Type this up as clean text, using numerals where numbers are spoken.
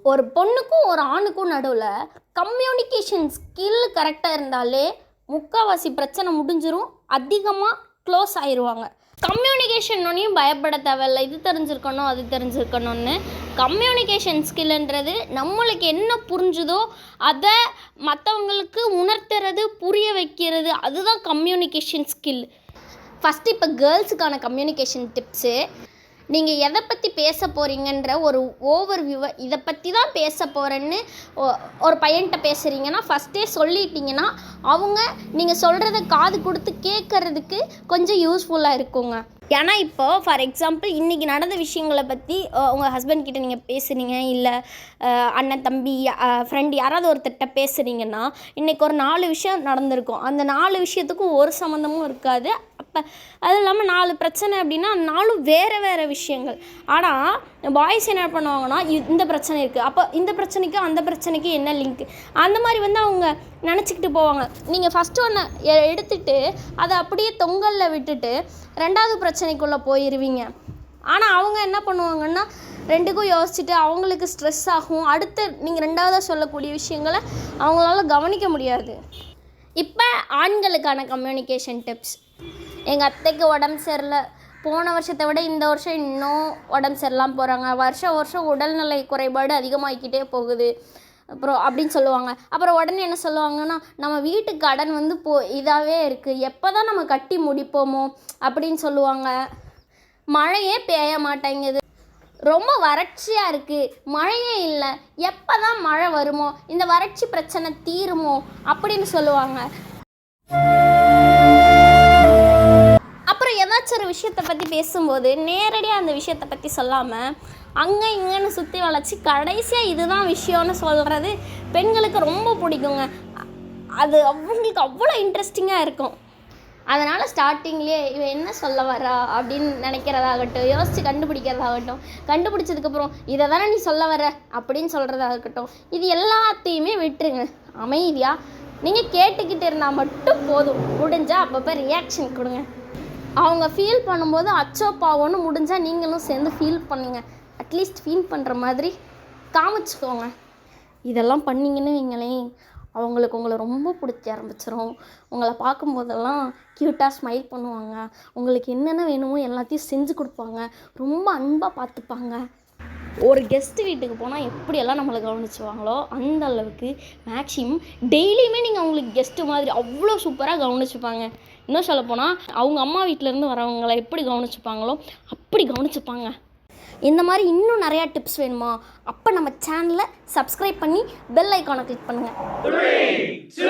ஒரு பொண்ணுக்கும் ஒரு ஆணுக்கும் நடுவில் கம்யூனிகேஷன் ஸ்கில் கரெக்டாக இருந்தாலே முக்கால்வாசி பிரச்சனை முடிஞ்சிடும், அதிகமாக க்ளோஸ் ஆயிடுவாங்க. கம்யூனிகேஷன்னொன்னையும் பயப்பட தேவையில்லை, இது தெரிஞ்சிருக்கணும் அது தெரிஞ்சிருக்கணும்னு. கம்யூனிகேஷன் ஸ்கில்ன்றது நம்மளுக்கு என்ன புரிஞ்சுதோ அதை மற்றவங்களுக்கு உணர்த்துறது, புரிய வைக்கிறது, அதுதான் கம்யூனிகேஷன் ஸ்கில். ஃபஸ்ட்டு இப்போ கேர்ள்ஸுக்கான கம்யூனிகேஷன் டிப்ஸு, நீங்கள் எதை பற்றி பேச போகிறீங்கன்ற ஒரு ஓவர்வியூவை, இதை பற்றி தான் பேச போகிறேன்னு ஒரு பையன்கிட்ட பேசுகிறீங்கன்னா ஃபஸ்ட்டே சொல்லிட்டீங்கன்னா அவங்க நீங்கள் சொல்கிறத காது கொடுத்து கேட்குறதுக்கு கொஞ்சம் யூஸ்ஃபுல்லாக இருக்குங்க. ஏன்னா இப்போது ஃபார் எக்ஸாம்பிள் இன்றைக்கி நடந்த விஷயங்களை பற்றி உங்கள் ஹஸ்பண்ட் கிட்ட நீங்கள் பேசுகிறீங்க, இல்லை அண்ணன் தம்பி ஃப்ரெண்ட் யாராவது ஒருத்தர்கிட்ட பேசுகிறீங்கன்னா இன்றைக்கி ஒரு 4 விஷயம் நடந்திருக்கும். அந்த 4 விஷயத்துக்கும் ஒரு சம்மந்தமும் இருக்காது. அப்போ அதுவும் இல்லாமல் 4 பிரச்சனை அப்படின்னா 4 வேறு விஷயங்கள். ஆனால் பாய்ஸ் என்ன பண்ணுவாங்கன்னா இந்த பிரச்சனை இருக்குது, அப்போ இந்த பிரச்சனைக்கும் அந்த பிரச்சனைக்கு என்ன லிங்க், அந்த மாதிரி அவங்க நினச்சிக்கிட்டு போவாங்க. நீங்கள் ஃபஸ்ட்டு ஒன்று எடுத்துகிட்டு அதை அப்படியே தொங்கலில் விட்டுட்டு 2வது பிரச்சனைக்குள்ளே போயிடுவீங்க. ஆனால் அவங்க என்ன பண்ணுவாங்கன்னா 2க்கும் யோசிச்சுட்டு அவங்களுக்கு ஸ்ட்ரெஸ் ஆகும். அடுத்து நீங்கள் 2வதாக சொல்லக்கூடிய விஷயங்களை அவங்களால கவனிக்க முடியாது. இப்போ ஆண்களுக்கான கம்யூனிகேஷன் டிப்ஸ். எங்கள் அத்தைக்கு உடம்பு சரியில்லை, போன வருஷத்தை விட இந்த வருஷம் இன்னும் உடம்பு சரியில்லாமல் போகிறாங்க, வருஷம் உடல்நிலை குறைபாடு அதிகமாகிக்கிட்டே போகுது அப்புறம் அப்படின்னு சொல்லுவாங்க. அப்புறம் உடனே என்ன சொல்லுவாங்கன்னா, நம்ம வீட்டு கடன் இதாகவே இருக்குது, எப்போ தான் நம்ம கட்டி முடிப்போமோ அப்படின்னு சொல்லுவாங்க. மழையே பெய்ய மாட்டேங்குது, ரொம்ப வறட்சியாக இருக்குது, மழையே இல்லை, எப்போ தான் மழை வருமோ, இந்த வறட்சி பிரச்சனை தீருமோ அப்படின்னு சொல்லுவாங்க. அப்புறம் ஏதாச்சும் ஒரு விஷயத்தை பற்றி பேசும்போது நேரடியாக அந்த விஷயத்தை பற்றி சொல்லாமல் அங்கே இங்கேன்னு சுற்றி வளைச்சி கடைசியாக இதுதான் விஷயம்னு சொல்கிறது பெண்களுக்கு ரொம்ப பிடிக்குங்க. அது அவங்களுக்கு அவ்வளோ இன்ட்ரெஸ்டிங்காக இருக்கும். அதனால் ஸ்டார்டிங்லேயே இவன் என்ன சொல்ல வரா அப்படின்னு நினைக்கிறதாகட்டும், யோசித்து கண்டுபிடிக்கிறதாகட்டும், கண்டுபிடிச்சதுக்கப்புறம் இதை தானே நீ சொல்ல வர அப்படின்னு சொல்கிறதாகட்டும், இது எல்லாத்தையுமே விட்டுருங்க. அமைதியாக நீங்கள் கேட்டுக்கிட்டு இருந்தால் மட்டும் போதும். முடிஞ்சால் அப்பப்போ ரியாக்ஷன் கொடுங்க. அவங்க ஃபீல் பண்ணும்போது அச்சோ பாவோன்னு முடிஞ்சால் நீங்களும் சேர்ந்து ஃபீல் பண்ணுங்க. அட்லீஸ்ட் ஃபீல் பண்ணுற மாதிரி காமிச்சிக்கோங்க. இதெல்லாம் பண்ணிங்கன்னு வைங்களேன், அவங்களுக்கு உங்களை ரொம்ப பிடிக்க ஆரம்பிச்சிடும். உங்களை பார்க்கும்போதெல்லாம் க்யூட்டாக ஸ்மைல் பண்ணுவாங்க, உங்களுக்கு என்னென்ன வேணுமோ எல்லாத்தையும் செஞ்சு கொடுப்பாங்க, ரொம்ப அன்பாக பார்த்துப்பாங்க. ஒரு கெஸ்ட்டு வீட்டுக்கு போனால் எப்படியெல்லாம் நம்மளை கவனிச்சுவாங்களோ அந்த அளவுக்கு மேக்ஸிமம் டெய்லியுமே நீங்கள் அவங்களுக்கு கெஸ்ட்டு மாதிரி அவ்வளோ சூப்பராக கவனிச்சுப்பாங்க. இன்னும் சொல்லப்போனால் அவங்க அம்மா வீட்டிலேருந்து வரவங்களை எப்படி கவனிச்சுப்பாங்களோ அப்படி கவனிச்சுப்பாங்க. இந்த மாதிரி இன்னும் நிறையா டிப்ஸ் வேணுமா? அப்போ நம்ம சேனலை சப்ஸ்கிரைப் பண்ணி பெல் ஐக்கானை கிளிக் பண்ணுங்கள். 3, 2